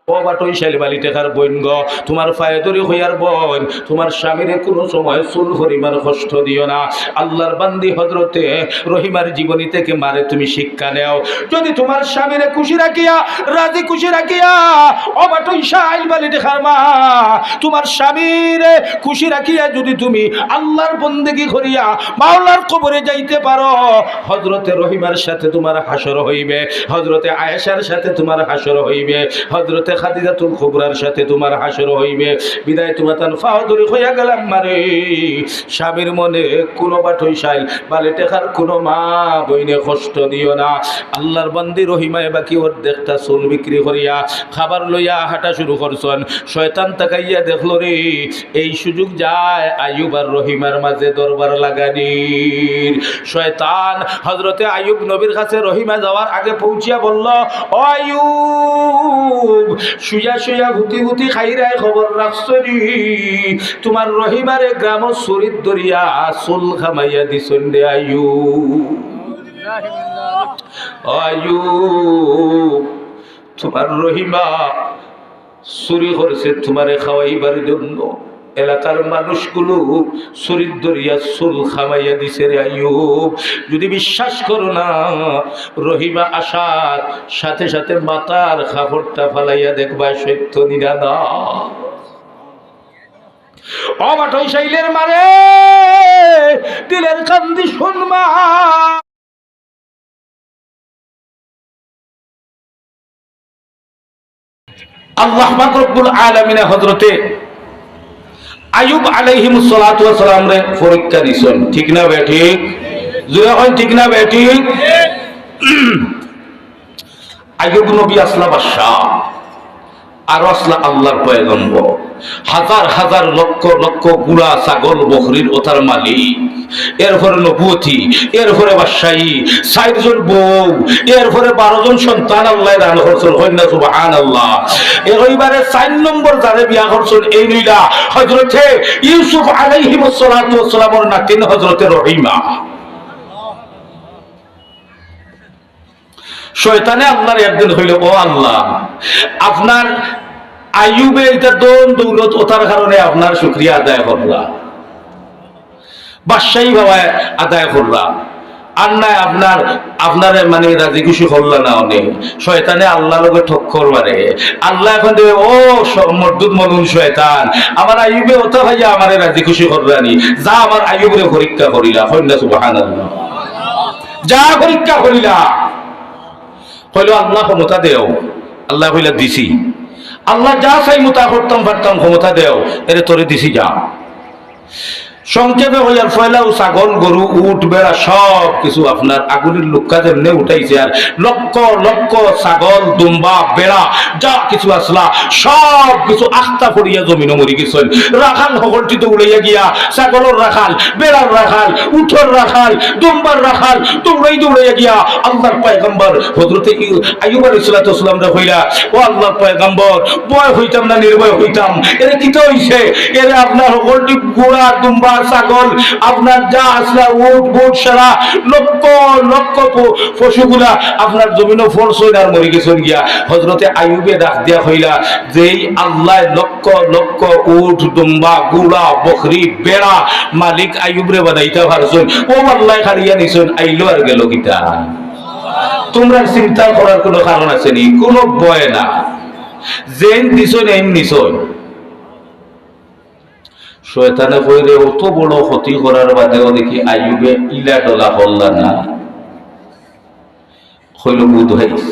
ও বাটই শাইল বালি টেকার বইন গ, তোমার পায়ে ধরে হইয়ার বোন, তোমার স্বামীরে কোনো সময় চুল পরিমাণ কষ্ট দিও না। আল্লাহর বান্দি হযরতে রহিমার জীবনী থেকে মারে তুমি শিক্ষা নেও। যদি তোমার স্বামীরে খুশি রাখিয়া, রাজি খুশি রাখিয়া, ও বাটই শাইল বালি টেকার মা, তোমার স্বামীরে খুশি রাখিয়া যদি তুমি আল্লাহর বন্দেগী করিয়া মাওলার কবরে যাইতে পারো, হযরতে রহিমার সাথে তোমার হাসর হইবে, হযরতে আয়েশার সাথে তোমার হাসর হইবে, হযরতে খাদিজাতুল কুবরার সাথে তোমার হাসর হইবে। বিদায় তোমার তান ফাওদরি হইয়া গেলাম মারে। স্বামীর মনে কোনো বাটই শাইল বালি টেকার কোনো মা বইনে কষ্ট দিও না। আল্লাহর বান্দি রহিমায় বাকি অর্ধেকটা চুল বিক্রি করিয়া খাবার লইয়া হাঁটা শুরু করছেন। শয়তান তাকাইয়া দেখলো রে, এই সুযোগ যায় আইয়ুব আর রহিমার মাঝে দরবার লাগানির। শয়তান হযরতে আইয়ুব নবীর কাছে রহিমা যাওয়ার আগে পৌঁছিয়া বলল, ও আইয়ুব, শুয়া শুয়া হুতি হুতি খাইরায় খবর রাখছো নি, তোমার রহিমারে গ্রাম শরীর দরিয়া চুল খামাইয়া দিছেন রে আইয়ুব। আইয়ুব, তোমার রহিমা চুরি করছে তোমারে খাওয়াইবার জন্য, এলাকার মানুষগুলো শরীর দরিয়া চুল খামাইয়া দিছে রে আইয়ুব। যদি বিশ্বাস করো না, রহিমা আসার সাথে সাথে মাথার খাপড়টা ফালাইয়া দেখবা সত্য নিরানা। অবাটই শাইলের মারে দিলের কান্দি শুনবা। আল্লাহ পাক রব্বুল আলামিন হযরতে আইয়ুব আলাইহিস সালাতু ওয়াস সালাম রে পরীক্ষা দিছেন। ঠিক না বে ঠিক? জোরে হয় ঠিক না বে ঠিক? আইয়ুব নবী আসলা বাদশা, আর আসলা আল্লাহর পয়গম্বর, হাজার হাজার লক্ষ লক্ষ গুড়া ছাগল বকরির ওতার মালিক, এরপরে নবুয়তি, এরপরে বাদশাহী, ৬০ জন বউ, এরপরে ১২ জন সন্তান আল্লাহ দান করছেন। কন্যা সুবহানাল্লাহ। এইবারে ৪ নম্বর যারে বিয়া করছেন এই নইলা হযরতে ইউসুফ আলাইহিস সালাতু ওয়াস সালামের নাতিন হযরতে রহিমা। শয়তানে আল্লাহর একদিন হইল, ও আল্লাহ, আপনার আইয়ুবে এটা দন দৌলত ওঠার কারণে আপনার শুকরিয়া আদায় করলাম, বাদশাহী বাবা আদায় করলাম, আর নাই আপনার মানে রাজি খুশি করল না অনেক। শয়তানে আল্লাহ লোকে ঠক্কর মারে। আল্লাহ এখন দেবে, ও মরদুদ মলুন শয়তান, আমার আইয়ুবে ওটা ভাইয়া আমার রাজি খুশি করলানি, যা আমার আইয়ুবের পরীক্ষা করিলা। কন্যা সুবহানাল্লাহ। যা পরীক্ষা করিলা। হইল আল্লাহ ক্ষমতা দেও। আল্লাহ কইলা দিছি। আল্লাহ যা চাই মোতা করতাম পারতাম, ক্ষমতা দেও, এরে তোরে দিছি, যা। সংক্ষেপে হইয়ার ফয়লাও ছাগল গরু উট বেড়া সব কিছু আপনার আগুনের লুক্কা যেমনে উঠাইছে, আর লক্ষ লক্ষ ছাগল দুম্বা বেড়া যা কিছু আসলা সব কিছু আস্তা পড়িয়া জমিনে মরি গেছেন। রাখাল সকলটি তো উড়াইয়া গিয়া ছাগলের রাখাল, বেড়ার রাখাল, উঠর রাখাল, দুম্বার রাখাল দৌড়াইয়া গিয়া আল্লাহর পয়গম্বর হযরতে আইয়ুব আলাইহিস সালাম রে কইলা, ও আল্লাহর পয়গম্বর, ভয় হইতাম না নির্ভয় হইতাম, এর কি তো হইছে, এর আপনার সকলটি গোড়া দুম্বা ছাগল আপনার যা আসলা উট বুট সারা লক্ষ লক্ষ পশুগুলা আপনার জমিনে ফোরসইন আর মরি গেছেন গিয়া। হযরতে আইয়ুবে ডাক দিয়া হইলা, যেই আল্লাহ লক্ষ লক্ষ উট দুম্বা গুড়া বকরি বেড়া মালিক আইয়ুবরে বানাইতে পারছেন, ও আল্লাহ হারিয়া নিছেন, আইলো আর গেল কিটা। তোমরা চিন্তা করার কোনো কারণ আছে নি? কোনো ভয় না, যেন দিছেন এম নিছেন। শয়তানে কইরে, অত বড় ক্ষতি করার বাদেও দেখি আইয়ুবে ইলা ডলা হল্লা না। হইল বুধ হইস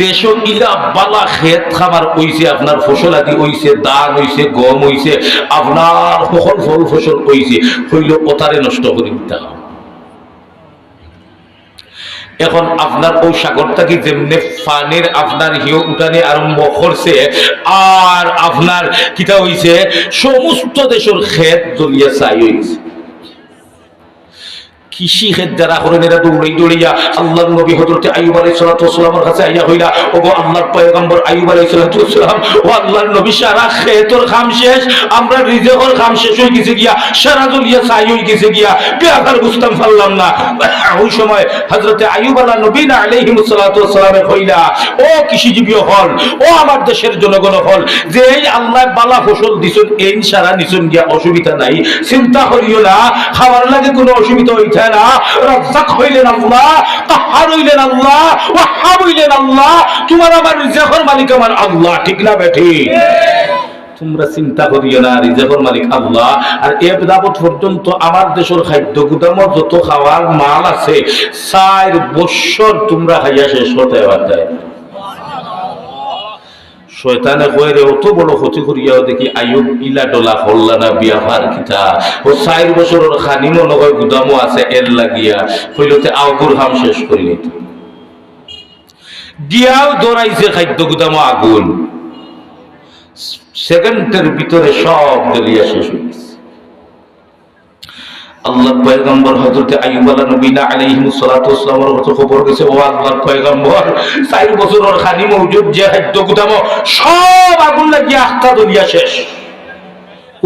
দেশ ইলা বালা খেত খাবার হইছে, আপনার ফসল আদি হইছে, ধান হইছে, গম হইছে, আপনার সকল ফল ফসল হইছে, হইল ওতারে নষ্ট করে দিতে হবে। এখন আপনার ওই সাগরটাকে যেমনে পানির আপনার হিও উঠানে আরম্ভ করছে, আর আপনার কিটা হইছে, সমস্ত দেশের ক্ষেত জ্বলিয়া ছাই হইছে। কৃষি ক্ষেত যারা করেন এরা দৌড়াইয়া আল্লাহর নবী হযরত আইয়ুব আলাইহিস সালামের কাছে আইয়া হইলা, ওগো আল্লাহর পয়গম্বর আইয়ুব আলাইহিস সালাম, ও আল্লাহর নবী সারা ক্ষেতর কাম শেষ, আমরা রিজেকর কাম শেষ হয়ে গেছে গিয়া, সারা জলিয়া ছাই হয়ে গেছে গিয়া, বেআকার বুঝতাম পারলাম না। ওই সময় হযরত আইয়ুব আলাইহিস সালামে কইলা, ও কৃষিজীবী হল, ও আমার দেশের জনগণ হল, যে এই আল্লাহ বালা ফসল দিছেন এই সারা নিছুন গিয়া অসুবিধা নাই, চিন্তা করিও না, খাওয়ার লাগে কোনো অসুবিধা হইতে না। রাজ্জাক হইলেন আল্লাহ, কাহ্হার হইলেন আল্লাহ, ওয়াহ্হাব হইলেন আল্লাহ, তোমার আমার রিজেকের মালিক আমার আল্লাহ, ঠিক না বেঠি? তোমরা চিন্তা করিও না, রিজেকের মালিক আল্লাহ। আর এ যাবৎ পর্যন্ত আমার দেশের খাদ্য গুদামত যত খাওয়ার মাল আছে 4 বছর তোমরা খাইয়া শেষ হতে পারবে। শয়তানে কইরে অত বড় ক্ষতি করিয়াও দেখি আইয়ুব ইলা ডলা হল্লা না বিয়া ভার কিতা, ও 4 বছরের খানি মনে হয় গুদামও আছে এর লাগিয়া কইলতে আগুর হাম শেষ করি নিত গিয়াও দৌড়াইছে খাদ্য গুদামও আগুন, সেকেন্ডের ভিতরে সব জ্বলিয়া শেষ হয়ে গেছে। আল্লাহর পয়গম্বর হযরত আইয়ুব আলাইহিস সালামের কথা খবর গেছে, ও আল্লাহর পয়গম্বর 4 বছরের খানি মওজুদ যে খাদ্য গুদাম সব আগুন লাগিয়া আখতা জ্বলিয়া শেষ,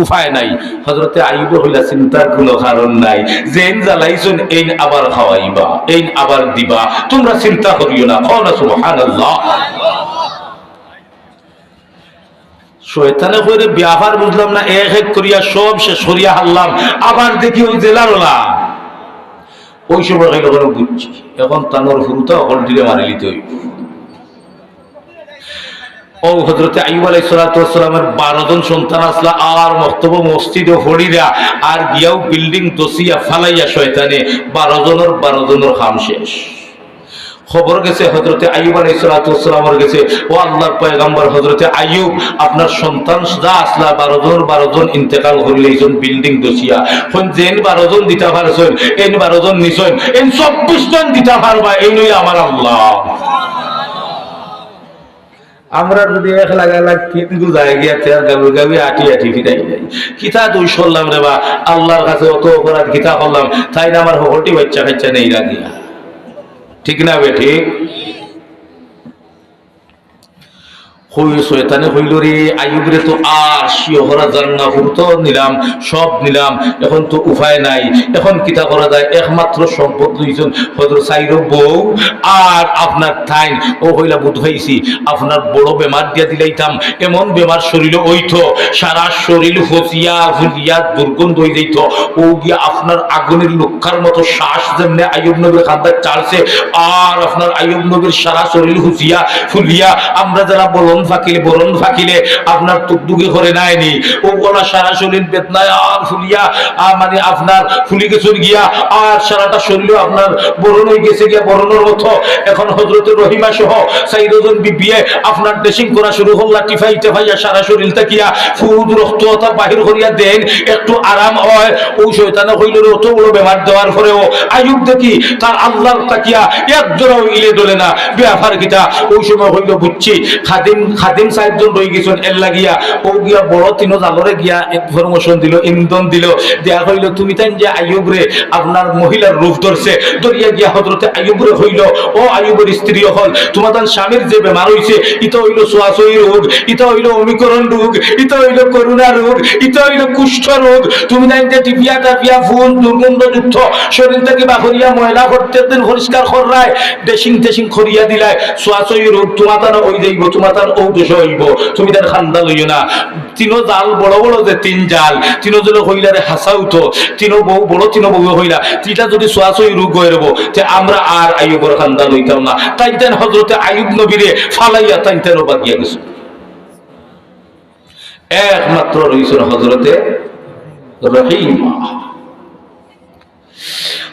উপায় নাই। হযরত আইয়ুব হইলা চিন্তার কোনো কারণ নাই, যেন জ্বালাইছুন এইন আবার খাওয়াইবা, এইন আবার দিবা, তোমরা চিন্তা করিও না। কওনা সুবহানাল্লাহ। শয়তানে কইরে ব্যাপার বুঝলাম না, এক এক করিয়া সব শেষ করিয়া হারলাম, আবার দেখি ওই জেলারলা ওই সময় কইল কোনো বুঝছি, এখন তানোর হুরুতা অকল দিলে মারি লিতে হইব। ও হযরত আইয়ুব আলাইহিস সালামের 12 জন সন্তান আসলা, আর মক্তব মসজিদে হড়িরা আর গিয়াও বিল্ডিং দসিয়া ফালাইয়া শয়তানে 12 জনের কাম শেষ। খবর গেছে হযরত আইয়ুব আলাইহিস সালামের গেছে, ও আল্লাহর পয়গম্বর হযরত আইয়ুব, আপনার সন্তান যা আসলা 12 জন ইন্তেকাল করিলেইছেন বিল্ডিং দসিয়া, কোন যেন 12 জন দিতে পারছেন এন 12 জন নিছেন, এন 24 জন দিতে পারবা, এই নই আমার আল্লাহ। আমরা যদি 1 লাখ 3 গুজায় গিয়া তেল গাবি আটি ফিরাই যাই, কিতা দুই সরলাম রে বা আল্লাহর কাছে অত অপরাধ কিতা করলাম, তাই না আমার হকটি বাচ্চা কাচ্চা নেই লাগিয়া, ঠিক না বেঠি? শয়তানে হইল রে আইয়ুব রে তো আর শিহরা জান্না হুরতো নিলাম, সব নিলাম, এখন তো উপায় নাই, এখন কিতা করা যায়? একমাত্র সম্পদ লইছেন হযরত সাইর বউ আর আপনার থাইন, ও হইলা বুধ হইছি আপনার বড় বেমার দিয়া দিলাইতাম, এমন বেমার শরীরে হইতো সারা শরীর হসিয়া হুলিয়া দুর্গন্ধ হয়ে যাইত, ও গিয়া আপনার আগুনের লক্ষার মতো শ্বাস যেমনে আইয়ুব নবীর খান্দার চালছে, আর আপনার আইয়ুব নবীর সারা শরীর হুসিয়া ফুলিয়া, আমরা যারা বরণ ফাকিলে আপনার টুকটুকি করে নাইনি, ও গলা সারা শরীর বেদনায় আর ফুলিয়া মানে আপনার ফুলি গেছুন গিয়া, আর সারাটা শরীর আপনার বরণ হয়ে গেছে গিয়া বরণের মতো। এখন হযরত রহিমা সহ 4 জন বিবিয়ে আপনার ড্রেসিং করা শুরু হল্লা, টিফাইয়া সারা শরীর তাকিয়া ফুদ রক্ত তা বাহির করিয়া দেন, একটু আরাম হয়। ওই শয়তানে হইল অত বড় বেমার দেওয়ার পরেও আইয়ুব দেখি তার আল্লাহর তাকিয়া এক জোড়াও ইলে দলে না, ব্যাপার কিটা? ওই সময় হইল বুঝছি খাদিম 4 জন রয়ে গেছেন এর লাগিয়া, ও গিয়া বড় 3 জালরে গিয়া ইনফরমেশন দিল, ইন্ধন দিল, দেয়া হইল তুমি তাই যে আইয়ুব রে আপনার মহিলার রূপ ধরছে, দরিয়া গিয়া হযরত আইয়ুব রে হইল, ও আইয়ুবের স্ত্রী হল, তোমাদের স্বামীর যে বেমার হইছে ইটা হইল সোয়াশই রোগ, ইটা হইল অমিকরণ রোগ, ইটা হইল করোনা রোগ, ইটা হইল কুষ্ঠ রোগ, তুমি তাই যে টিপিয়া টাপিয়া ফুল দুর্গন্ধযুক্ত শরীর থেকে বাহরিয়া ময়লা প্রত্যেক দিন পরিষ্কার করায় ড্রেসিং করিয়া দিলায়, সোয়াশই রোগ তোমাদের ওই যাইব, তোমাদের ও দোষ হইব, তুমি তার খান্দা লইও না। 3 জাল বড় বড় যে 3 জাল 3 জলে হইলারে হাসাও তো 3 বউ বড় 3 বউ হইলা, তিটা যদি সোয়াশই রোগ হয়ে রব, তে আমরা আর আইয়ুবের খান্দা লইতাম না। তাই তেন হযরত আইয়ুব নবীরে ফালাইয়া তাই তেন বাগিয়া গেছে, একমাত্র রইছেন হযরতে রহিমা।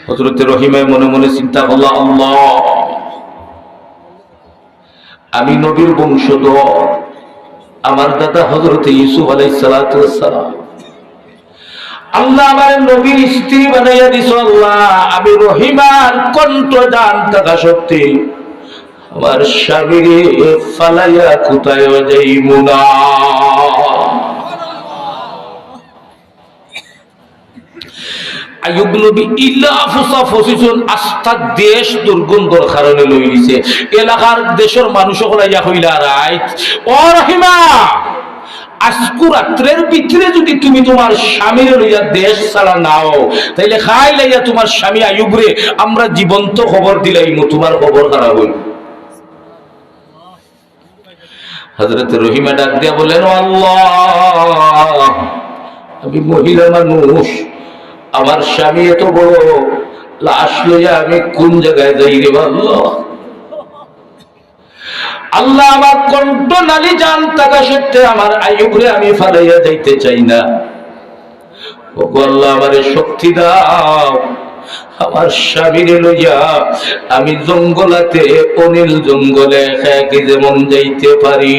হযরতে রহিমা মনে মনে চিন্তা করলা, আল্লাহ আমি নবীর বংশধর, আমার দাদা হযরত ইউসুফ আলাইহিস সালাম, আল্লাহ আমার নবীর স্ত্রী বানাইয়া দিছো, আল্লাহ আমি রহিমার কণ্ঠ দান থাকা সত্যি আমার স্বামীরে ফালাইয়া কোথায় যাইব না। আইয়ুব নবী ইলা ফুসা ফসিছুন আস্থা দেশ দুর্গন্ধর কারণে লই দিছে এলাকার দেশের মানুষ সকল ইয়া হইলা রাইট ও রহিমা আজকু রাত্রের ভিতরে যদি তুমি তোমার স্বামীর লইয়া দেশ ছাড়া নাও তাইলে খাই লাইয়া তোমার স্বামী আইয়ুব রে আমরা জীবন্ত খবর দিলাইমু তোমার খবর খারাপ হইল। হযরত রহিমা ডাক দিয়া বলেন আল্লাহ আমি মহিলা মানুষ আমার স্বামী এত বড় লাশ লইয়া আমি কোন জায়গায় যাই রে আল্লাহ আল্লাহ আমার কণ্ঠ নালী জান থাকা সত্ত্বে আমার আইয়ুব রে আমি ফালাইয়া যাইতে চাই না ও আল্লাহ আমারে শক্তি দাও আমার স্বামীরে লইয়া আমি জঙ্গলাতে অনিল জঙ্গলে একা যেমন যাইতে পারি।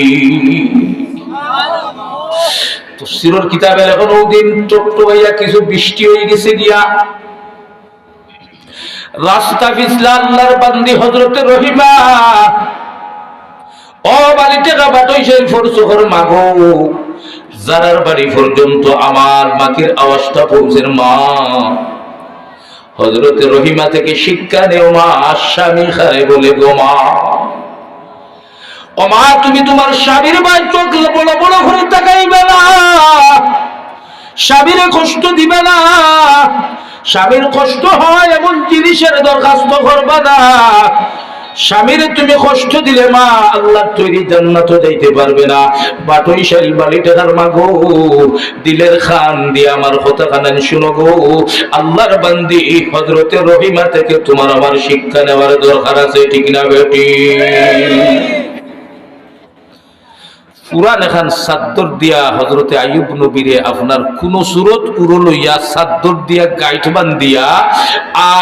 তাফসীরের কিতাবে এখন ওদিন টকটকাইয়া কিছু বৃষ্টি হয়ে গেছে গিয়া রাস্তা পিছলা আল্লাহর বান্দি হযরতে রহিমা ও বাড়িতে বাটই সেই ফরসুখর মাগো যারার বাড়ি পর্যন্ত আমার মাকের আওয়াজটা পৌঁছের মা হযরতে রহিমা থেকে শিক্ষা নেও মা স্বামী খায় বলে গো মা ও মা তুমি তোমার স্বামীর ভাই চোখ বড় বড় করে তাকাইবে না স্বামীরে কষ্ট দিবে না স্বামীর কষ্ট হয় এমন জিনিসের দরখাস্ত করবা না স্বামীরে তুমি কষ্ট দিলে মা আল্লাহ তৈরি জান্নাতে যাইতে পারবে না বাটই শাইল বালি টাকার মাগো দিলের খান দিয়ে আমার কথা কানান শুনো গো আল্লাহর বান্দি হযরতে রহিমা থেকে তোমার আমার শিক্ষা নেওয়ার দরকার আছে ঠিক না বেটি পুরান এখন সাদ্দর দিয়া হযরতে আইয়ুব নবীরে আপনার কোন সুরত উড়ো লইয়া সাদ্দর দিয়া গাইট বান দিয়া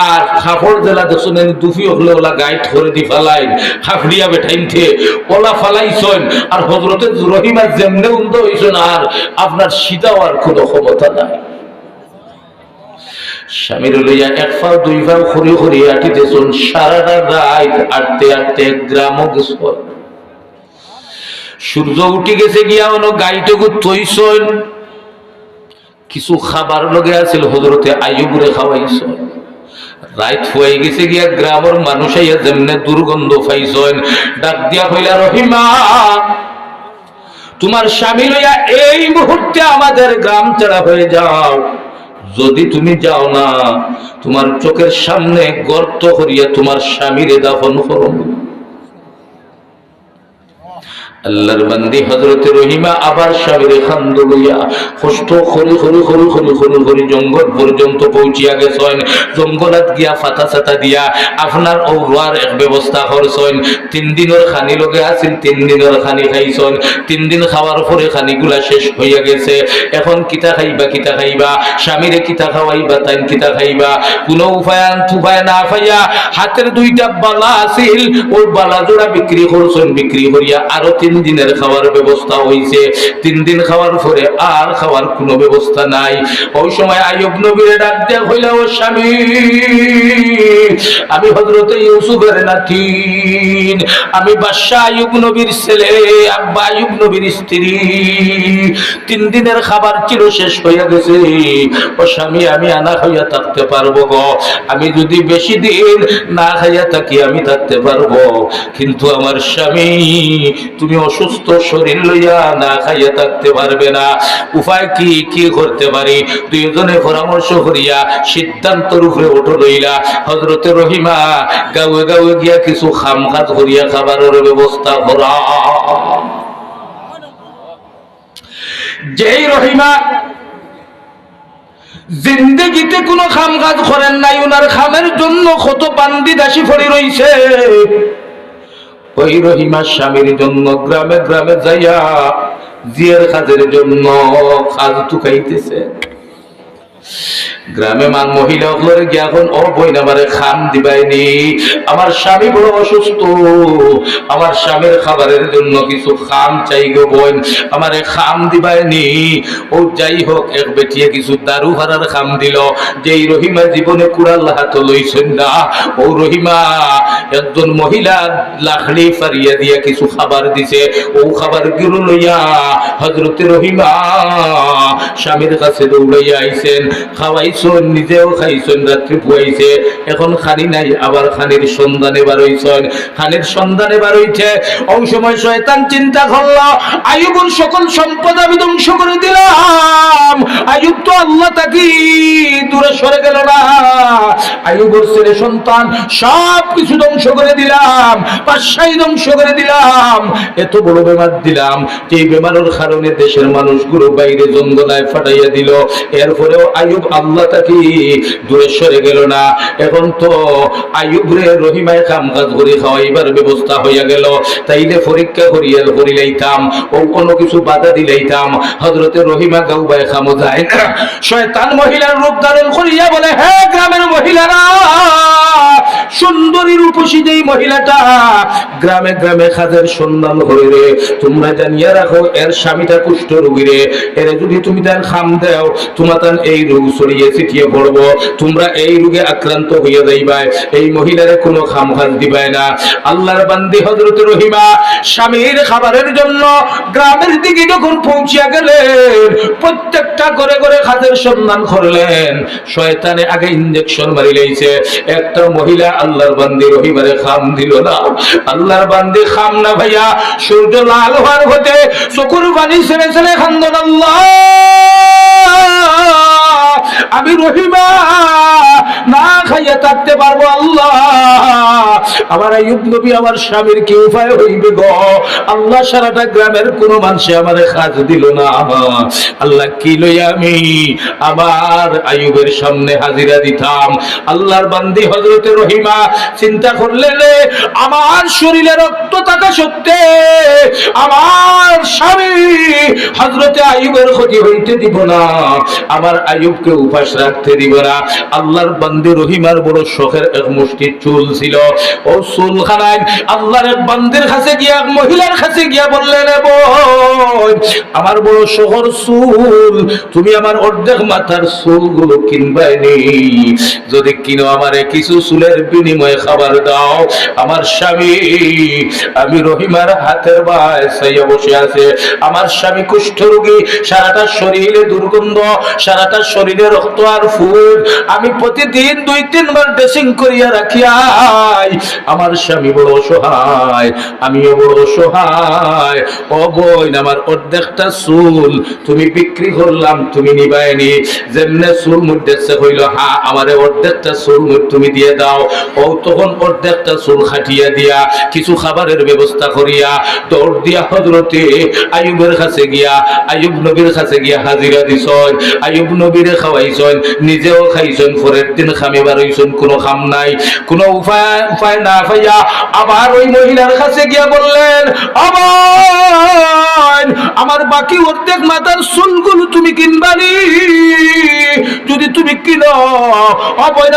আর কাপড় জেলা দেখছেন দুফি হলে ওলা গাইট করে দি ফালাই হাফড়িয়া বেঠাইনতে ওলা ফালাইছেন আর হযরতে রহিমা যেমনে উন্দ হইছেন আর আপনার সিধাওয়ার কোনো ক্ষমতা নাই স্বামীর লইয়া এক ফাও দুই ফাও খড়ি খড়ি আটিতেছেন সারাটা রাত আটতে আটতে গ্রামও গেছেন সূর্য উঠে গেছে গিয়া অন্য গাইটুকু তৈছন কিছু খাবার লগে আছিল হযরতে আইয়ুবরে খাওয়াইছেন রাত হয়ে গেছে গিয়া গ্রামের মানুষ আইয়া যেমনে দুর্গন্ধ পাইছেন ডাক দিয়া কইলা রহিমা তোমার স্বামী লইয়া এই মুহূর্তে আমাদের গ্রাম ছাড়া হয়ে যাও যদি তুমি যাও না তোমার চোখের সামনে গর্ত করিয়া তোমার স্বামীরে দাফন করো। আল্লাহর বান্দি হযরতে রহিমা আবার স্বামীরে খান্দ লইয়া কষ্ট খরি খরি খরি খরি খরি খরি জঙ্গল পর্যন্ত পৌঁছিয়া গেছেন জঙ্গলাত গিয়া ফাতা ছাতা দিয়া আপনার ঔরার এক ব্যবস্থা করছেন 3 দিনের খানি লগে আছিল 3 দিনের খানি খাইছেন 3 দিন খাওয়ার পরে খানিগুলা শেষ হইয়া গেছে এখন কিতা খাইবা স্বামীরে কিতা খাওয়াইবা তাই কিতা খাইবা কোনো উপায় না পাইয়া হাতের 2টা বালা আছিল ওই বালা জোড়া বিক্রি করছেন বিক্রি করিয়া আরো 3 দিনের খাওয়ার ব্যবস্থা হইছে 3 দিন খাওয়ার পরে আর খাওয়ার কোনো ব্যবস্থা নাই ওই সময় আইয়ুব নবীরে ডাক দেয়া কইলা ও স্বামী আমি হযরতে ইউসুফের নাতি আমি বাদশা আইয়ুব নবীর ছেলে আব্বা আইয়ুব নবীর স্ত্রী 3 দিনের খাবার ছিল শেষ হইয়া গেছে ও স্বামী আমি আনা খাইয়া থাকতে পারবো গো আমি যদি বেশি দিন না খাইয়া থাকি আমি থাকতে পারবো কিন্তু আমার স্বামী তুমি অসুস্থ শরীর লইয়া না খাইয়া থাকতে পারবে না উপায় কি করতে পারি দুইজনে পরামর্শ করিয়া সিদ্ধান্তর উপরে ওঠো লইলা হযরতে রহিমা গাঁয়ে গাঁয়ে গিয়া কিছু খামখাত করিয়া খাবারের ব্যবস্থা করা যেই রহিমা জিন্দেগিতে কোনো খামকাজ করেন নাই ওনার খামের জন্য কত বান্দি দাসী পড়ে রইছে ওই রহিমা স্বামীর জন্য গ্রামে গ্রামে যাইয়া জিয়ার কাজের জন্য কাজ টুকাইতেছে গ্রামে মান মহিলা হলে গিয়া এখন ও বইন আমারে খাম দিবাইনি আমার স্বামী বড় অসুস্থ আমার স্বামীর খাবারের জন্য কিছু খাম চাই গো বোন আমারে খাম দিবাইনি ও যাই হোক এক বেটিয়ে কিছু দারু হারার খাম দিল যেই রহিমা জীবনে কুড়াল হাত লইছেন না ও রহিমা একজন মহিলা লাখড়ি ফারিয়া দিয়া কিছু খাবার দিছে ও খাবার গিরু লইয়া হযরতে রহিমা স্বামীর কাছে দৌড়াইয়া আইছেন খাওয়াইছেন, নিজেও খাইছেন, রাত্রি পুয়াইছে, এখন খানি নাই, আবার খানির সন্ধানে বার হইছেন। খানির সন্ধানে বার হইছে, ওই সময় শয়তান চিন্তা করলো, আইয়ুবের সকল সম্পদ আমি ধ্বংস করে দিলাম, আইয়ুব তো আল্লাহ তাকি দূরে সরে গেল না, আইয়ুবের ছেলে সন্তান সব কিছু ধ্বংস করে দিলাম, বাদশাহী ধ্বংস করে দিলাম, এত বড় বেমার দিলাম যে বেমারের কারণে দেশের মানুষগুলো বাইরে জঙ্গলায় ফাটাইয়া দিল। এরপরেও আইয়ুব আল্লাহ তাকি দূরে সরে গেল না। এখন তো আইয়ুব রে রহিমায় কাম কাজ করে খাওয়াইবার ব্যবস্থা হইয়া গেল, তাইলে পরীক্ষা করিলাইতাম, ও কোনো কিছু বাধা দিলাইতাম, হযরতে রহিমা গাউবায় খামো যায় না। শয়তান মহিলার রূপ ধারণ করিয়া বলে, হে গ্রামের মহিলারা, সুন্দরী রূপসী যেই মহিলাটা গ্রামে গ্রামে কাজের সন্ধান করে রে, তোমরা জানিয়া রাখো এর স্বামীটা কুষ্ঠ রোগী রে, এর যদি তুমি তার খাম দাও তোমার তার এই রোগ ছড়িয়ে ছিটিয়ে পড়বো, তোমরা এই রোগে আক্রান্ত হইয়া যাইবাই, এই মহিলারে কোনো খাম খাজ দিবাই না। আল্লাহর বান্দি হযরত রহিমা স্বামীর খাবারের জন্য গ্রামের দিকে যখন পৌঁছিয়া গেলেন, প্রত্যেকটা ঘরে ঘরে খাদের সন্ধান করলেন। শয়তানে আগে ইনজেকশন মারি লাইছে, একটা মহিলা আল্লাহর বান্দি রহিমারে খাম দিল না। আল্লাহর বান্দি খাম না ভাইয়া, সূর্য লাল হওয়ার হতে চকুর পানি ছেড়ে ছেড়ে খান্দন, আল্লাহ আমি রহিমা না খাইয়া থাকতে পারবো, আল্লাহ আমার আইয়ুব নবী আমার স্বামীর কি উপায় হইবে গো, আল্লাহ সারাটা গ্রামের কোন মানুষে আমারে কাজ দিল না, আল্লাহ কি লইয়া আমি আবার আইয়ুবের সামনে হাজিরা দিতাম। আল্লাহর বান্দি হযরতে রহিমা চিন্তা করলেন, আমার শরীরে রক্ত থাকা সত্ত্বে আমার স্বামী হযরতে আইয়ুবের ক্ষতি হইতে দিব না, আমার আইয়ুবকে উপাস রাখতে দিব না। আল্লাহর বান্দি রহিমার বড় শখের এক মুষ্টি চুল ছিল, ও চুলখানায় আল্লাহর এক বান্দির কাছে গিয়া, এক মহিলার কাছে গিয়া বললেন, আমার বড় শহর চুল, তুমি আমার অর্ধেক মাথার চুলগুলো কিনবাই নেই, যদি কিনো আমারে কিছু চুলের বিনিময়ে খাবার দাও। আমার স্বামী, আমি রহিমার হাতের বায় ছাইয়া বসে আছে, আমার স্বামী কুষ্ঠ রোগী, সারাটা শরীরে দুর্গন্ধ, সারাটা শরীরে রক্ত আর ফুল, আমি প্রতিদিন 2-3 বার ড্রেসিং করিয়া রাখিয়াই, আমার স্বামী বড় অসহায়, আমিও বড় অসহায়, ও বোন আমার অর্ধেকটা চুল তুমি বিক্রি করলাম, তুমি নিবাইনি, যেমনে চুল মধ্যে হইল, হা আমারে অর্ধেকটা চুল তুমি দিয়ে দাও। ও তখন অর্ধেকটা চুল খাটিয়া দিয়া কিছু খাবারের ব্যবস্থা করিয়া দৌড় দিয়া হযরতে আইয়ুবের কাছে গিয়া, আইয়ুব নবীর কাছে গিয়া হাজিরা দিছন, আইয়ুব নবীরে খাওয়াইছন, নিজেও খাইছন, পরের দিন খামিবার হইছন, কোনো খাম নাই, কোনো উপায় না পাইয়া আবার ওই মহিলার কাছে গিয়া বললেন, আমার বাকি অর্ধেক মাথার চুলগুলো তুমি কিনবানি, যদি তুমি কিনো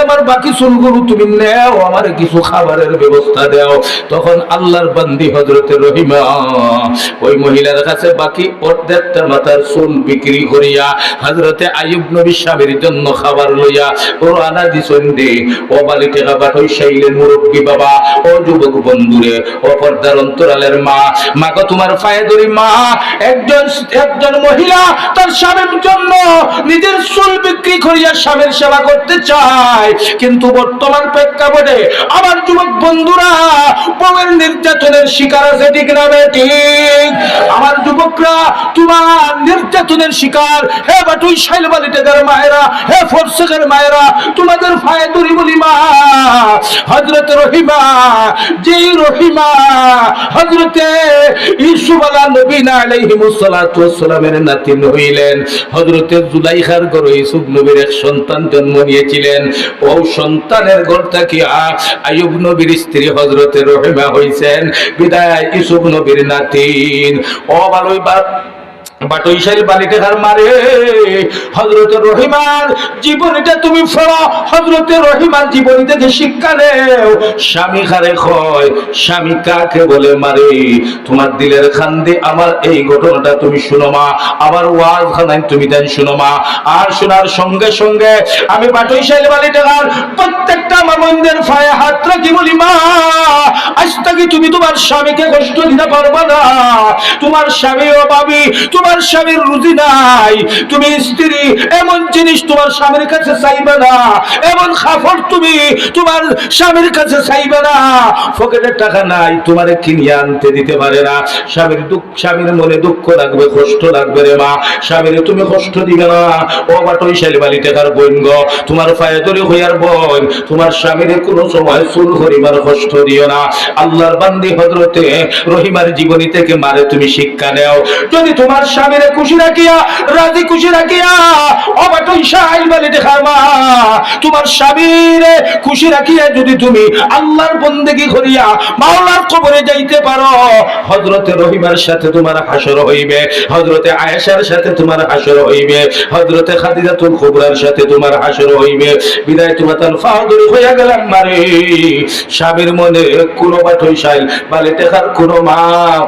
আমার বাকি চুলগুলো তুমি নেও, আমার কিছু খাবারের ব্যবস্থা দাও। তখন আল্লাহর বান্দি হযরতে রহিমা ওই মহিলার কাছে বাকি অর্ধেকটা মাথার চুল বিক্রি করিয়া হযরতে আইয়ুব নবী স্বামীর জন্য খাবার লইয়া রওনা দিছেন দে। ও বালি টাকা পাঠই শাইলের মুরব্বী বাবা, ও যুবক বন্ধুরে, ও পর্দার অন্তরালের মা, মাকে তোমার পায়ে ধরি মা, একজন মহিলা তার স্বামীর জন্য নিজের চুল বিক্রি করিয়া স্বামীর সেবা করতে চায়, কিন্তু বর্তমান প্রেক্ষাপটে আমার যুবক বন্ধুরা বউয়ের নির্যাতনের শিকার আছে, ঠিক না বেঠিক? আমার যুবকরা তোমার নির্যাতনের শিকার। হে বাটুই শাইলবালি টাকার মায়েরা, হে ফরসেকের মায়েরা, তোমাদের পায়ে ধরি বলি মা, হযরতে রহিমা, যেই রহিমা হযরতে ইউসুফ আলাইহিস সালাতু ওয়াস সালামের নাতিন হইলেন, হযরতে জুলাইখার ঘরে ইউসুফ নবীর এক সন্তান জন্ম নিয়েছিলেন, ও সন্তানের ঘর থেকে আইয়ুব নবীর স্ত্রী হযরতে রহিমা হইছেন, বিদায় ইউসুফ নবীর নাতিন। ও ভালোই বাটইশাল বালিটার মারে হযরতে রহিমার জীবনীটা তুমি পড়ো, হযরতে রহিমার জীবনী থেকে শিক্ষা নেও। স্বামী কারে কয়, স্বামী কাকে বলে মারে, তোমার দিলের খান্দে আমার এই ঘটনাটা তুমি শুনো মা, আমার ওয়াজ খানায় তুমি দেন শুনো মা। আর শোনার সঙ্গে সঙ্গে আমি বাটইশাল বালিটার প্রত্যেকটা মামুনদের পায়ে হাত রাখি বলি মা, আজ থেকে তুমি তোমার স্বামীকে কষ্ট দিতে পারবে না, তোমার স্বামী অভাবী, তোমার স্বামীর রুজি নাই, তুমি স্ত্রী এমন জিনিস তোমার স্বামীর কাছে চাইবে না, এমন খাফড় তুমি তোমার স্বামীর কাছে চাইবে না, পকেটে টাকা নাই তোমারে কিনে আনতে দিতে পারে না, স্বামীর মনে দুঃখ লাগবে, কষ্ট লাগবে রে মা, স্বামীর তুমি কষ্ট দিবে না। ও বাটই শালিবালি টাকার বোন গো, তোমার পায়ে ধরে হইয়ার বোন, তোমার স্বামীর কোনো সময় চুল হরিবার কষ্ট দিও না। আল্লাহর বান্দি হযরতে রহিমার জীবনী থেকে মারে তুমি শিক্ষা নেও। যদি তোমার স্বামীরে খুশি রাখিয়া, রাজি খুশি রাখিয়া, ও বাটই শালিবালি টাকার মা, তোমার স্বামীরে খুশি রাখিয়া যদি তুমি আল্লাহর বন্দেগী করিয়া মাওলার কবরে যাইতে পারো, হযরতে রহিমার সাথে তোমার হাসর হইবে, হযরতে আয়েশার সাথে তোমার হাসর হইবে, হযরতে খাদিজাতুল কুবরার সাথে তোমার হাসর হইবে। বিদায় তোমার ফাদুর হইয়া গেলাম মারে, স্বামীর মনে কোনো বাটই শাইল বালি দেখার কোনো মা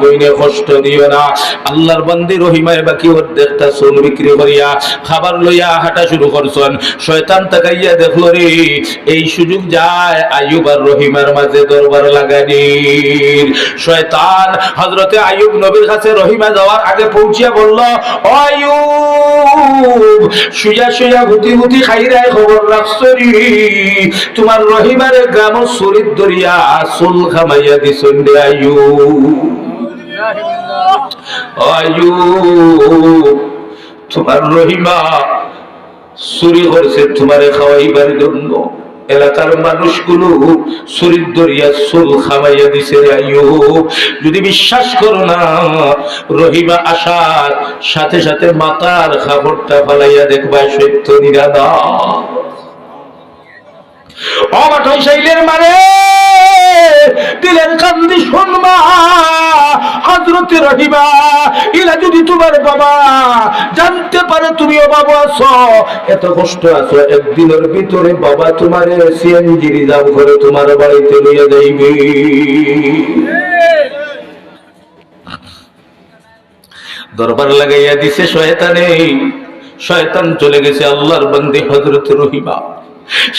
বইনে কষ্ট দিও না। আল্লাহর বান্দি রহিমায় বাকি অর্ধেকটা সোন বিক্রি করিয়া খাবার লইয়া হাঁটা শুরু করছেন, শয়তান তাকাইয়া দেখলো রে এই সুযোগ যায় আইয়ুব আর রহিমার মাঝে দরবার লাগানির। শয়তান হযরতে আইয়ুব নবীর কাছে রহিমা যাওয়ার আগে পৌঁছিয়া বলল, ও আইয়ুব, শুয়া শুয়া হুতি হুতি খাইরাই খবর রাখছো রে, তোমার রহিমার গ্রাম শরীর দরিয়া চুল খামাইয়া দিছেন রে আইয়ুব। আইয়ুব, তোমার রহিমা চুরি করছে তোমারে খাওয়াইবার জন্য, এলাকার মানুষগুলো শরীর দরিয়া চুল খামাইয়া দিছে রে আইয়ুব। যদি বিশ্বাস করো না, রহিমা আসার সাথে সাথে মাথার খাবারটা ফালাইয়া দেখবা সত্য নিরাদা। অবাটই শাইলের মারে দিলের কান্দি শুনবা, হযরতে রহিমা ইলা যদি তোমার বাবা জানতে পারে তুমি বাবা আছো, এত কষ্ট আছো, একদিনের ভিতরে বাবা তোমারে সিএনজি রিজার্ভ করে তোমার বাড়িতে লইয়া যাইবে। দরবার লাগাইয়া দিছে শয়তানে, শয়তান চলে গেছে আল্লাহর বান্দি হযরতে রহিমা।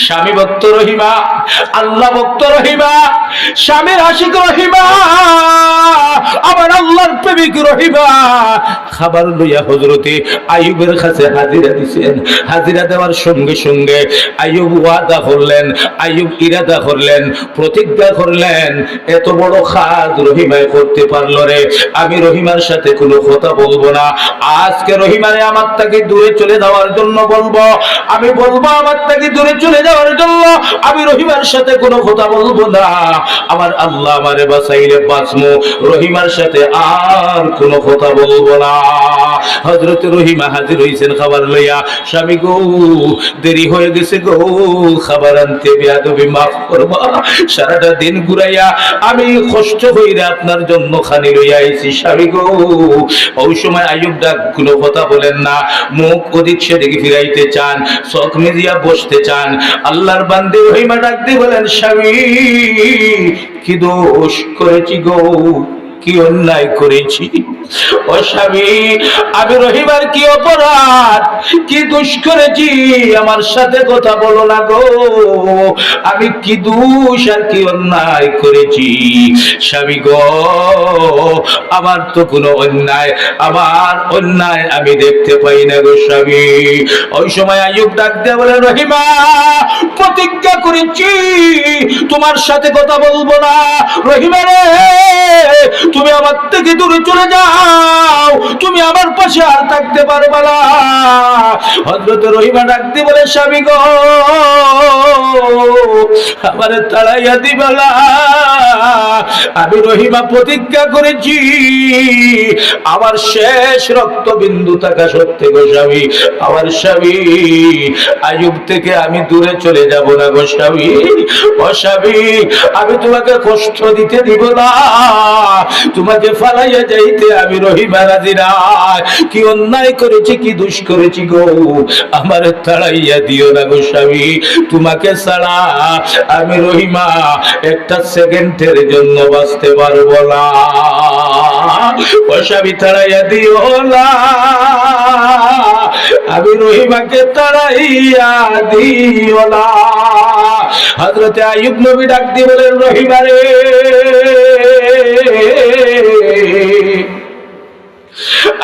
স্বামী ভক্ত রহিমা, আল্লাহ ভক্ত রহিমা, স্বামীর আশিক রহিমা, আমার আল্লাহর প্রেমিক রহিমা খাবার লইয়া হযরতে আইয়ুবের কাছে হাজিরা দিছেন। হাজিরা দেওয়ার সঙ্গে সঙ্গে আইয়ুব ওয়াদা করলেন, আইয়ুব ইরাদা করলেন, প্রতিজ্ঞা করলেন, এত বড় কাজ রহিমায় করতে পারলো রে, আমি রহিমার সাথে কোনো কথা বলবো না। আজকে রহিমারে আমার থেকে দূরে চলে যাওয়ার জন্য বলবো, আমি বলবো আমার থেকে দূরে চলে যাওয়ার জন্য, আমি রহিমার সাথে কোনো কথা বলবো না। আমার আল্লাহ আমারে বাঁচাইলে বাঁচমু, রহিমার সাথে আর কোনো কথা বলবো না। হযরতে রহিমা হাজির হইছেন খাবার লইয়া। স্বামী গো, দেরি হয়ে গেছে গো, খাবার আনতে, বেয়াদবি মাফ করবা, সারাটা দিন ঘুরাইয়া আমি কষ্ট হইরা আপনার জন্য খানি লইয়া আইছি। স্বামী গো, ওই সময় আইয়ুব ডাক কোনো কথা বলেন না, মুখ ওদিক সেদিকে ফিরাইতে চান, চোখ মেজিয়া বসতে চান। আল্লাহর বান্দি রহিমা ডাক দিয়ে বলেন, স্বামী কি দোষ করেছি গো, কি অন্যায় করেছি? ও স্বামী, আমি রহিমার কি অপরাধ, কি দোষ করেছি? আমার সাথে কথা বলো না গো, আমি কি দোষ আর কি অন্যায় করেছি? স্বামী গো, আমার তো কোনো অন্যায়, আমার অন্যায় আমি দেখতে পাই না গো স্বামী। ওই সময় আইয়ুব ডাক দিয়ে বলে, রহিমা প্রতিজ্ঞা করেছি তোমার সাথে কথা বলবো না। রহিমা রে, তুমি আমার থেকে দূরে চলে যাও, তুমি আমার পাশে আর থাকতে পারবে না। হযরত রহিমা ডাক দিয়ে বলে, স্বামী গো, আমারে তাড়াইয়া দিবা না, আমি রহিমা প্রতিজ্ঞা করেছি আমার শেষ রক্তবিন্দু থাকা সত্ত্বে গো স্বামী, আমার স্বামী আইয়ুব থেকে আমি দূরে চলে যাব না গো স্বামী। ও স্বামী, আমি তোমাকে কষ্ট দিতে দিব না, তোমাকে ফালাইয়া যাইতে আমি রহিমা রাজি না। কি অন্যায় করেছি, কি দোষ করেছি গো, আমার তাড়াইয়া দিও না গো স্বামী, তোমাকে ছাড়া আমি রহিমা একটা সেকেন্ডের জন্য বাঁচতে পারবো না। ও স্বামী তাড়াইয়া দিও না, আমি রহিমাকে তাড়াইয়া দিও না। হযরতে আইয়ুব নবী ডাক দিয়ে বলেন, রহিমা রে,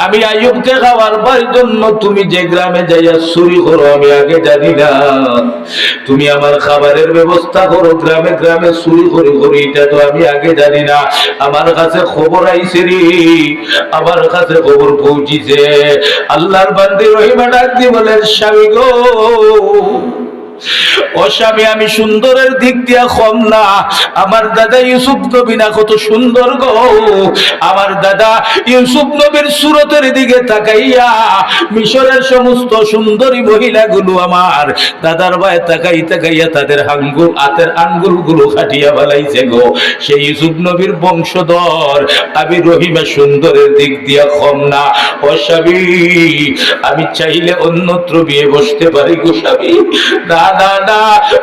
আমি আইয়ুবকে খাওয়ার জন্য তুমি যে গ্রামে যাইয়া চুরি করো আমি আগে জানি না। তুমি আমার খাবারের ব্যবস্থা করো গ্রামে গ্রামে চুরি করে করি, এটা তো আমি আগে জানি না। আমার কাছে খবর আইছে রে, আমার কাছে খবর পৌঁছিছে। আল্লাহর বান্দি রহিমা ডাক দিয়ে বলেন, স্বামী গো, ও স্বামী, আমি সুন্দরের দিক দিয়া কম না। আমার দাদা ইউসুফ নবী না কত সুন্দর গো। আমার দাদা ইউসুফ নবীর সুরতের দিকে তাকাইয়া মিশরের সমস্ত সুন্দরী মহিলাগুলো আমার দাদার ভাই তাকাই তাকাইয়া তাদের হাতের আঙ্গুলগুলো কাটিয়া ফেলাইছে গো। সেই ইউসুফ নবীর বংশধর আমি রহিমা সুন্দরের দিক দিয়া কম না। ও স্বামী, আমি চাইলে অন্যত্র বিয়ে বসতে পারি গো স্বামী। না না না,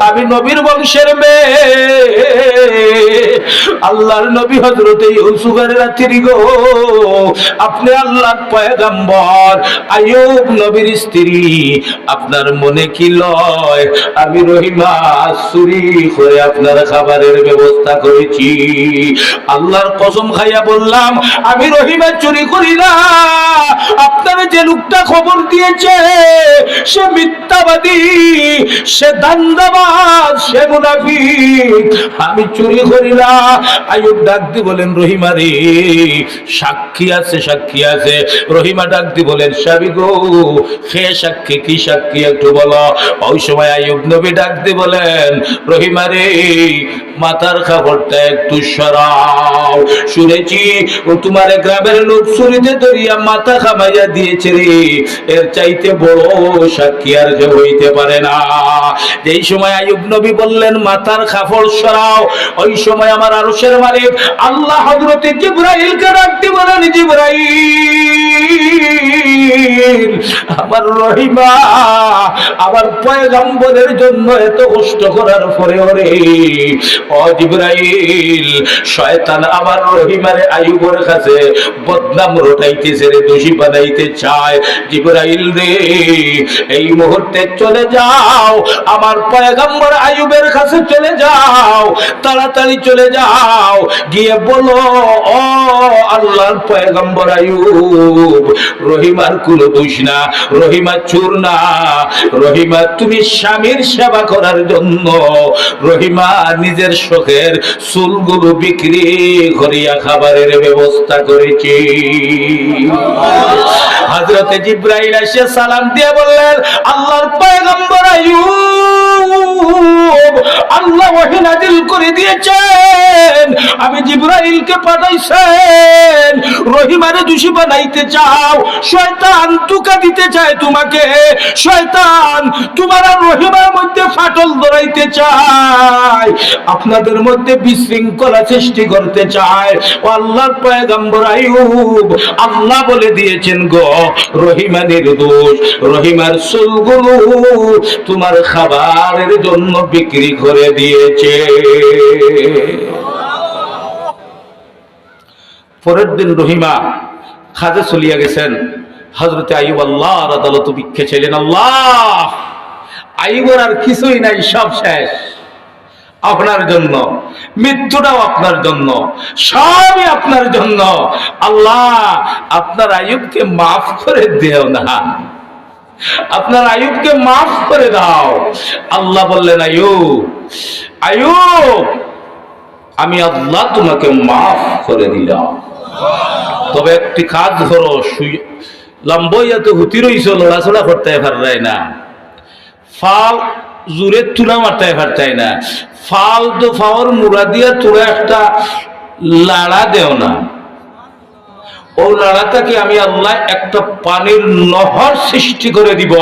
আমি নবীর বংশের মেয়ে, আল্লাহর নবী হযরতে ইউসুফের রাত্রি গো। আপনি আল্লাহর পয়গম্বর, আইয়ুব নবীর স্ত্রী, আপনার মনে কি লয় আমি রহিমা চুরি করে আপনার খাবারের ব্যবস্থা করেছি? আল্লাহর কসম খাইয়া বললাম, আমি রহিমা চুরি করি না। আপনার যে লোকটা খবর দিয়েছে সে মিথ্যাবাদী, সে দান্দাবাজ, সে মুনাফিক, আমি চুরি করি না। আইয়ুব ডাক দি বলেন, রহিমা রে, সাক্ষী আছে, সাক্ষী আছে। রহিমা ডাক দি বলেন, স্বামী গো, সে সাক্ষী, কি সাক্ষী একটু বলো। ওই সময় আইয়ুব নবী ডাক দি বলেন, রহিমা রে, মাথার খাবারটা একটু সরাও। শুনেছি ও তোমার গ্রামের লোক চুরিতে ধরিয়া মাথা খামাইয়া দিয়েছে রে, এর চাইতে বড় সাক্ষী আর যে হইতে পারে না। এই সময় আইয়ুব নবী বললেন, মাথার কাপড় সরাও। ওই সময় আমার আরশের মালিক আল্লাহ হযরতে জিবরাইলকে ডাকতে বলেন, জিবরাইল, আমার রহিমা আমার পয়গম্বরের জন্য এত কষ্ট করার পরে ওরে ও জিবরাইল, শয়তান আমার রহিমারে আইয়ুবের কাছে বদনাম রটাইতেছে রে, দোষী বানাইতে চায়। জিবরাইল রে, এই মুহূর্তে চলে যাও, আমার পয়গম্বর আইয়ুবের কাছে চলে যাও, তাড়াতাড়ি চলে যাও, গিয়ে বলো, ও আল্লাহর পয়গম্বর আইয়ুব, রহিমার কোনো দোষ না, রহিমা চোর না, রহিমা তুমি স্বামীর সেবা করার জন্য রহিমা নিজের শখের চুলগুলো বিক্রি করিয়া খাবারের ব্যবস্থা করেছে। হযরতে জিবরাইল এসে সালাম দিয়ে বললেন, আল্লাহর পয়গম্বর আইয়ুব, আল্লাহ ওহী নাযিল করে দিয়েছেন, আমি জিবরাইলকে পাঠাইছেন, রহিমারে দোষী বানাইতে চাও, শয়তান ধোঁকা দিতে চায় তোমাকে, শয়তান তোমার আর রহিমার মধ্যে ফাটল ধরাইতে চায়, আপনাদের মধ্যে বিশৃঙ্খলা সৃষ্টি করতে চায়। ও আল্লাহর পয়গম্বর আইয়ুব, আল্লাহ বলে দিয়েছেন গো, রহিমা নির্দোষ, রহিমার চুলগুলো তোমার খাবারের জন্য বিক্রি করে দিয়েছে। পরের দিন রহিমা কাজে চলিয়া গেছেন। হযরতে আইয়ুব আল্লাহর আদালতে ভিক্ষে ছিলেন। আল্লাহ, আইয়ুবের আর কিছুই নাই, সব শেষ আপনার জন্য, মৃত্যুটাও আপনার জন্য, সবই আপনার জন্য। আল্লাহ, আপনার আইয়ুবকে মাফ করে দিও না, আপনার আইয়ুবকে মাফ করে দাও। আল্লাহ বললেন, আইয়ুব, আইয়ুব, আমি আল্লাহ তোমাকে মাফ করে দিলাম, তবে একটি কাজ ধরো, লম্বইয়াতে হুতি রইছ, লড়াচড়া করতে পারাই না, ফাল জোরে তুলা মারতে পারতাই না, ফাল তো ফাওয়ার মুড়া দিয়া তোরা একটা লাড়া দেও না, ও লাড়াটাকে আমি আল্লাহ একটা পানির নহর সৃষ্টি করে দিব,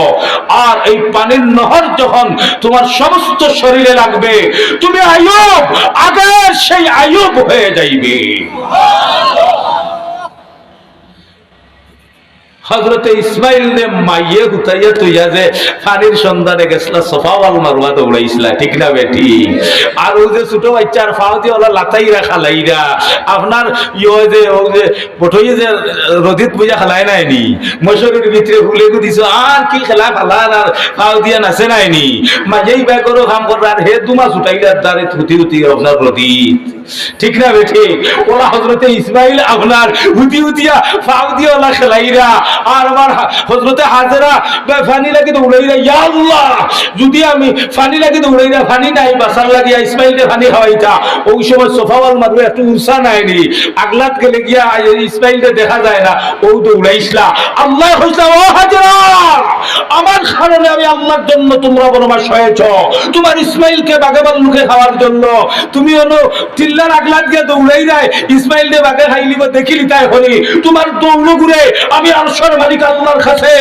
আর এই পানির নহর যখন তোমার সমস্ত শরীরে লাগবে, তুমি আইয়ুব আগের সেই আইয়ুব হয়ে যাইবে। হযরতে ইসমাইল নে মাইয়ে হুতাইয়া তুইয়া যে পানির সন্ধানে গেছলা সোফা ওয়াল মারওয়া দৌড়াইছিলা, ঠিক না বেটি? আর ওই যে ছোট বাচ্চার ফাও দিয়ে ওলা লাতাইরা খালাইরা আপনার ইয়ে যে ও যে বটইয়ে যে রদিত বুঝা খালাই নাইনি মশরের ভিতরে হুলে দিছ আর কি খেলা ফালার আর ফাও দিয়া নাচে নাইনি মাঝেই ব্যাগ করো কাম করবে আর হে দুমা ছুটাইলার দ্বারে থুতি থুতি আপনার রদিত, ঠিক না বেটি? ওলা হযরতে ইসমাইল আপনার হুতি হুতিয়া ফাও দিয়ে ওলা খেলাইরা আর আমার হযরতে হাজেরা ফানি লাগি দৌড়াইরা, ইয়া আল্লাহ যদি আমি ফানি লাগি দৌড়াইরা ফানি নাই বাসার লাগিয়া ইসমাইলকে ফানি খাওয়াইতা। ওই সময় সোফাওয়াল মারবে একটু উৎসাহ নাইনি, আগলাত গেলে গিয়া ইসমাইলকে দেখা যায় না, ও দৌড়াইছিলা। আল্লাহ কইলা ও হাজেরা আমার কারণে আমি আল্লাহর জন্য তোমরা বনবাস হয়েছ, তোমার ইসমাইলকে বাগে বাল্লুকে খাওয়ার জন্য তুমি হলো চিল্লার আগলাত গিয়া দৌড়াই যায় ইসমাইলকে বাগে খাইলিব দেখিলি তাই হলি তোমার দৌড় ঘুরে আমি আরশের মালিক আল্লাহর কাছে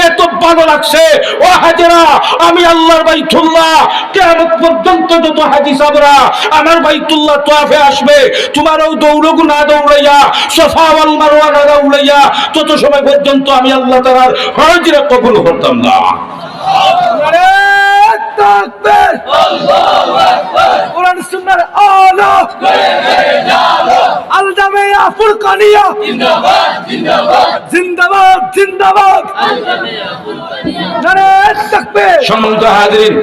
এত ভালো লাগছে। ও হাজেরা আমি আল্লাহর বাইতুল্লাহ কিয়ামত পর্যন্ত যত হাজী সাবরা আমার বাইতুল্লাহ তাওয়াফে আসবে তোমার ওই দৌড়গু না দৌড়াইয়া সাফা ওয়াল মারওয়া না দৌড়াইয়া তত সময় পর্যন্ত আমি আল্লাহ তাআলার হজরে কবুল করতাম না। নারে তাকবীর, আল্লাহু আকবার, কোরআন সুন্নাহর আলো গয়ে গয়ে জালো, আল জামিয়া ফুরকানিয়া জিন্দাবাদ জিন্দাবাদ জিন্দাবাদ জিন্দাবাদ, আল জামিয়া ফুরকানিয়া নারে তাকবীর। সম্মানিত হাজিরিন,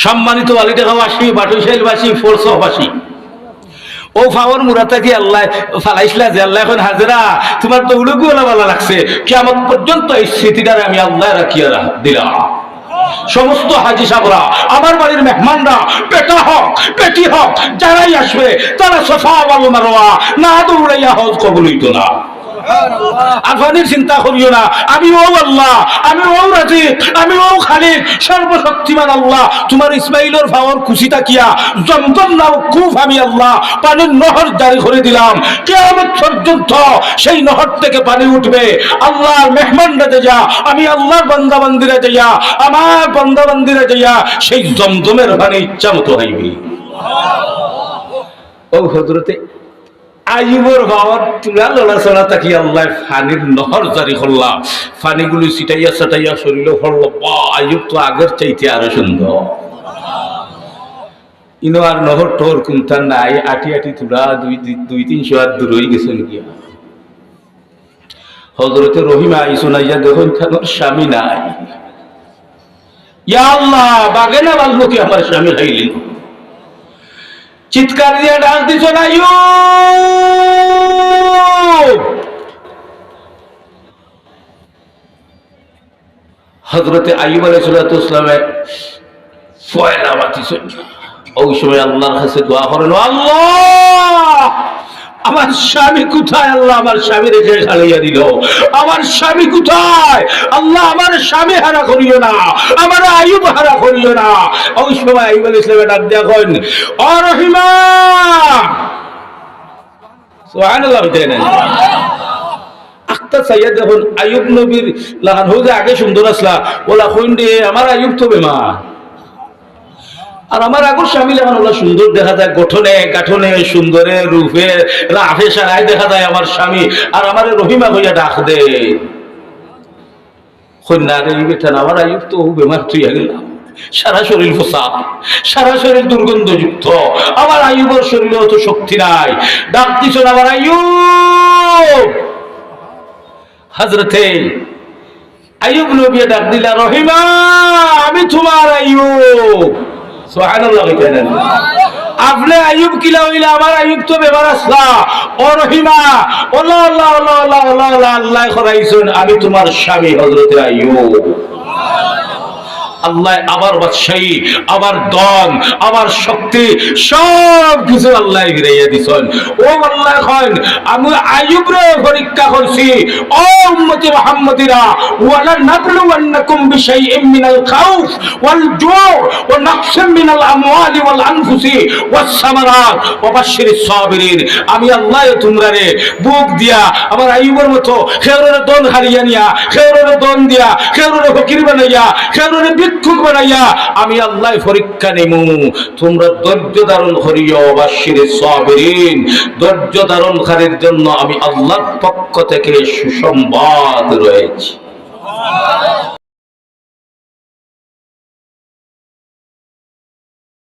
সম্মানিত আলিটাগাঁওবাসী, বাটুইশাইলবাসী, ফোরসবাসী, ও ফাওয়ার মুরাতা কি আল্লাহ ফালাইছিলা যে আল্লাহ এখন হাজেরা তোমার তো উলুকু ভালো লাগছে, কিয়ামত পর্যন্ত এই স্মৃতিটারে আমি আল্লাহ রাখিয়া দিলাম। সমস্ত হাজী সাহেবরা আমার বাড়ির মেহমানরা বেটা হোক বেটি হোক যারাই আসবে তারা সাফা ওয়াল মারওয়া না দৌড়াইয়া হজ কবুল হইতো না। আফানির চিন্তা করিও না, আমি ও আল্লাহ, আমি ও রাজিক, আমি ও খালিক, সর্বশক্তিমান আল্লাহ তোমার ইসমাইলের ফাওয়ার খুশি তাকিয়া জমজম নাও কুফ আমি আল্লাহ পানির নহর জারি করে দিলাম। কিয়ামত পর্যন্ত সেই নহর থেকে পানি উঠবে। আল্লাহর মেহমানরা যাইয়া আমি আল্লাহর বান্দাবান্দিরা যাইয়া আমার বান্দাবান্দিরা যাইয়া সেই জমজমের পানি ইচ্ছা মতো হইবে। ও হযরতে আইয়ুবের বাবার তুলা লড়াচড়া তাকি আল্লাহ ফানির নহর জারি করলাম, ফানিগুলো ছিটাইয়া ছাটাইয়া শরীরে হল। আইয়ুব তো আগের চাইতে আরো সুন্দর। ইনো আর নহর টোর কুমতার নাই, আটি আটি তুলা 200-300 হাত দূর হয়ে গেছে গিয়া। হযরতে রহিমা আইসোনাইয়া দেখুন খানোর স্বামী নাই। ইয়া আল্লাহ বাগে না বাল্লুকে আমার স্বামী খাইলেন। চিৎকার দিয়ে ডাক দিছ না আইয়ুব। হযরতে আইয়ুব আলাইহিস সালামের ফয়লা বাতিছেন। ওই সময় আল্লাহর কাছে দোয়া করেন, আল্লাহ আমার স্বামী কোথায়? আল্লাহ আমার স্বামী রেখে খালাইয়া দিল। আমার স্বামী কোথায়? আল্লাহ আমার স্বামী হারা করিও না, আমার আইয়ুব হারা করিও না। ওই সময় আইয়ুব আলাইহিস সালাম ডাক দিয়া কইন, ও রহিমা, সুবহানাল্লাহ বলেন। আক্তা সাইয়্যিদ দেখুন আইয়ুব নবীর লাগান হয়ে আগে সুন্দর আসলা, ওলা কইন দে আমার আইয়ুব তো বেমার। আর আমার আগর স্বামী লাগান ওলা সুন্দর দেখা যায়, গঠনে গাঠনে সুন্দরে রূপে রাফে সারাই দেখা যায় আমার স্বামী। আর আমার রহিমা হইয়া ডাক দে কন্যা রে বেটা, আমার আইয়ুব তো বেমার তুইয়া গেলাম, সারা শরীর ফোসা, সারা শরীর দুর্গন্ধযুক্ত, আমার আইয়ুবের শরীরে অত শক্তি নাই। ডাক দিছ আমার আইয়ুব। হযরতে আইয়ুব নবী ডাক দিলা, রহিমা আমি তোমার আইয়ুব। সুবহানাল্লাহ বলেন। আপনি আইয়ুব কিলা হইলা? আমার আইয়ুব তো বেমার আসলা। ও রহিমা, আল্লাহ আল্লাহ আল্লাহ আল্লাহ আল্লাহ আল্লাহ করাইছেন আমি তোমার স্বামী হযরতে আইয়ুব। আল্লাহ আবার বাদশাহী, আবার দম, আবার শক্তি সব কিছু আল্লাহ ফিরাইয়া দিছেন। ও আল্লাহ কইন আমি আইয়ুব রে পরীক্ষা করছি। ও উম্মতি মুহাম্মাদিরা, ওয়ালা নাবলুওয়ান্নাকুম বিশাইইম মিনাল খাউফ ওয়াল জু' ওয়া নাকসিম মিনাল আমওয়ালি ওয়াল আনফুসি ওয়াস সামারাত ওয়া বাশশিরিস সাবিরিন। আমি আল্লাহ তোমরা রে বুক দিয়া আমার আইয়ুবের মতো খেররে দন হারিয়া নিয়া, খেররে দন দিয়া, খেররে ফকির বানাইয়া, খেররে ভিক্ষুক বানাইয়া আমি আল্লাহ পরীক্ষা নেমু। তোমরা ধৈর্য ধারণ করিও, বাশিরে সাবিরিন। ধৈর্য ধারণকারীর জন্য আমি আল্লাহর পক্ষ থেকে সুসংবাদ রয়েছে।